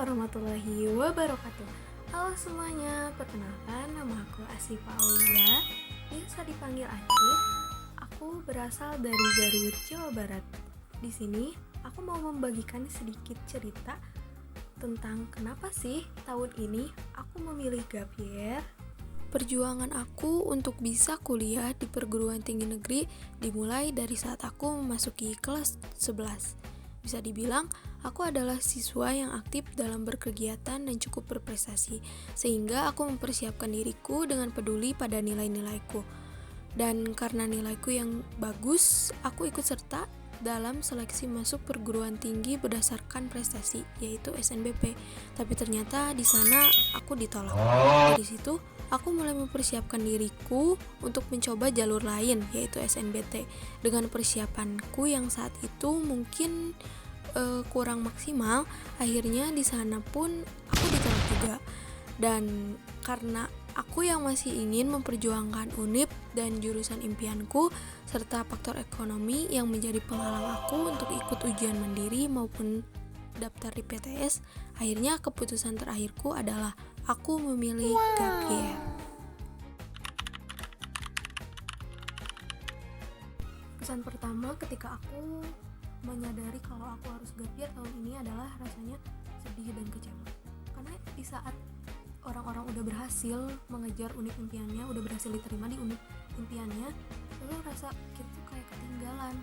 warahmatullahi wabarakatuh. Halo semuanya, perkenalkan nama aku Asifa Aulia, biasa dipanggil Acil. Aku berasal dari Garut, Jawa Barat. Di sini aku mau membagikan sedikit cerita tentang kenapa sih tahun ini aku memilih gap year. Perjuangan aku untuk bisa kuliah di perguruan tinggi negeri dimulai dari saat aku memasuki kelas 11. Bisa dibilang, aku adalah siswa yang aktif dalam berkegiatan dan cukup berprestasi, sehingga aku mempersiapkan diriku dengan peduli pada nilai-nilaiku. Dan karena nilaiku yang bagus, aku ikut serta dalam seleksi masuk perguruan tinggi berdasarkan prestasi, yaitu SNBP. Tapi ternyata di sana aku ditolak. Dari situ, aku mulai mempersiapkan diriku untuk mencoba jalur lain, yaitu SNBT. Dengan persiapanku yang saat itu mungkin kurang maksimal, akhirnya di sana pun aku ditolak juga. Dan karena aku yang masih ingin memperjuangkan UNIP dan jurusan impianku, serta faktor ekonomi yang menjadi penghalang aku untuk ikut ujian mandiri maupun daftar di PTS, akhirnya keputusan terakhirku adalah aku memilih gap year. Kesan pertama ketika aku menyadari kalau aku harus gap year tahun ini adalah rasanya sedih dan kecewa. Karena di saat orang-orang udah berhasil mengejar unit impiannya, udah berhasil diterima di unit impiannya, lalu rasa kita tuh kayak ketinggalan,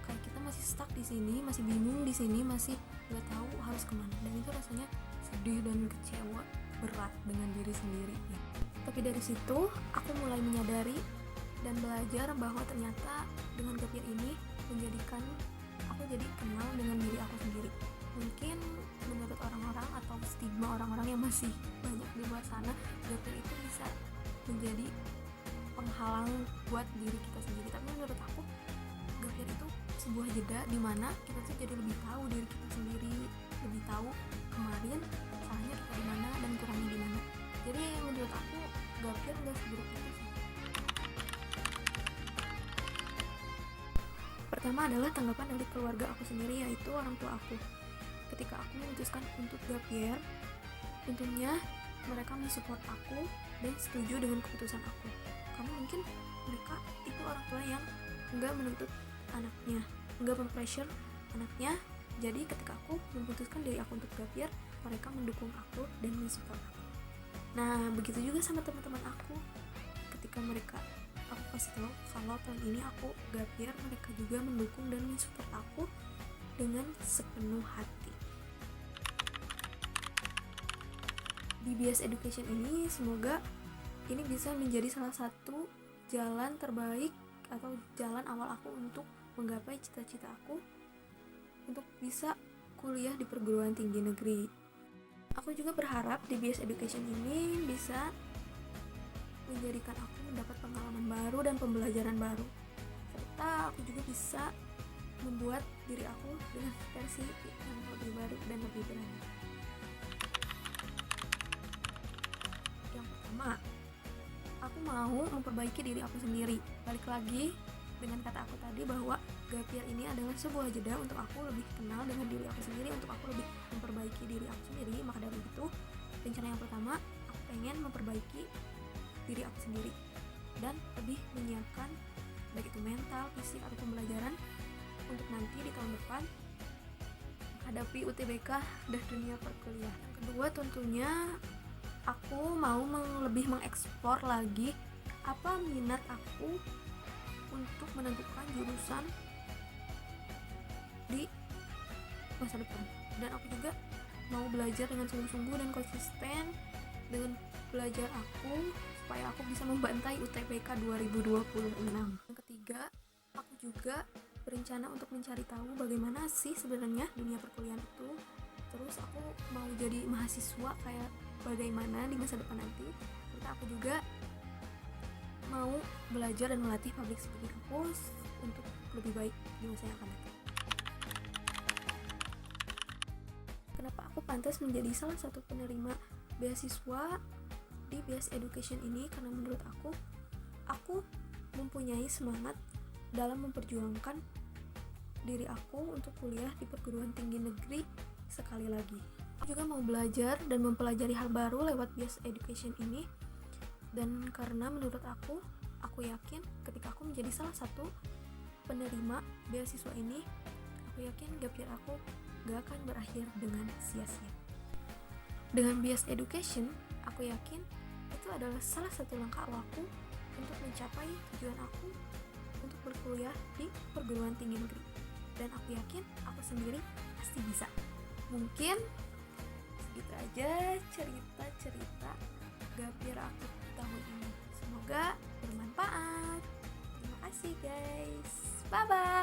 kayak kita masih stuck di sini, masih bingung di sini, masih nggak tahu harus kemana. Dan itu rasanya sedih dan kecewa berat dengan diri sendiri. Tapi dari situ aku mulai menyadari dan belajar bahwa ternyata dengan gap year ini menjadikan aku jadi kenal dengan diri aku sendiri. Mungkin menurut orang-orang atau stigma orang-orang yang masih banyak di luar sana, gap year itu bisa menjadi penghalang buat diri kita sendiri. Tapi menurut aku, gap year itu sebuah jeda di mana kita tuh jadi lebih tahu diri kita sendiri, lebih tahu kemarin salahnya kita di mana dan kurangnya di mana. Jadi menurut aku gap year nggak seburuk itu sih. Pertama adalah tanggapan dari keluarga aku sendiri, yaitu orang tua aku. Ketika aku memutuskan untuk gap year, tentunya mereka mensupport aku dan setuju dengan keputusan aku. Karena mungkin mereka itu orang tua yang enggak menuntut anaknya, enggak mempressure anaknya. Jadi ketika aku memutuskan diri aku untuk gap year, mereka mendukung aku dan mensupport aku. Nah, begitu juga sama teman-teman aku. Ketika aku kasih tahu kalau tahun ini aku gap year, mereka juga mendukung dan mensupport aku dengan sepenuh hati. Di BS Education ini, semoga ini bisa menjadi salah satu jalan terbaik atau jalan awal aku untuk menggapai cita-cita aku untuk bisa kuliah di perguruan tinggi negeri. Aku juga berharap di BS Education ini bisa menjadikan aku mendapat pengalaman baru dan pembelajaran baru, serta aku juga bisa membuat diri aku dengan versi yang lebih baru dan lebih berani. Yang pertama, aku mau memperbaiki diri aku sendiri. Balik lagi dengan kata aku tadi bahwa gap year ini adalah sebuah jeda untuk aku lebih kenal dengan diri aku sendiri, untuk aku lebih memperbaiki diri aku sendiri. Maka dari itu, rencana yang pertama, aku pengen memperbaiki diri aku sendiri dan lebih menyiapkan baik itu mental, fisik, atau pembelajaran untuk nanti di tahun depan menghadapi UTBK dan dunia perkuliahan. Yang kedua, tentunya aku mau lebih mengeksplor lagi apa minat aku untuk menentukan jurusan di masa depan. Dan aku juga mau belajar dengan sungguh-sungguh dan konsisten dengan belajar aku supaya aku bisa membantai UTBK 2026. Yang ketiga, aku juga berencana untuk mencari tahu bagaimana sih sebenarnya dunia perkuliahan itu. Terus aku mau jadi mahasiswa kayak bagaimana di masa depan nanti. Serta aku juga mau belajar dan melatih public speaking aku untuk lebih baik di masa yang akan datang. Kenapa aku pantas menjadi salah satu penerima beasiswa di BS Education ini? Karena menurut aku mempunyai semangat dalam memperjuangkan diri aku untuk kuliah di perguruan tinggi negeri sekali lagi. aku juga mau belajar dan mempelajari hal baru lewat bias education ini. Dan karena menurut aku yakin ketika aku menjadi salah satu penerima beasiswa ini, aku yakin gap year aku gak akan berakhir dengan sia-sia. Dengan bias education, aku yakin itu adalah salah satu langkah awalku untuk mencapai tujuan aku untuk berkuliah di perguruan tinggi negeri. Dan aku yakin aku sendiri pasti bisa. Mungkin segitu aja cerita-cerita gap year aku tahun ini. Semoga bermanfaat. Terima kasih guys. Bye-bye.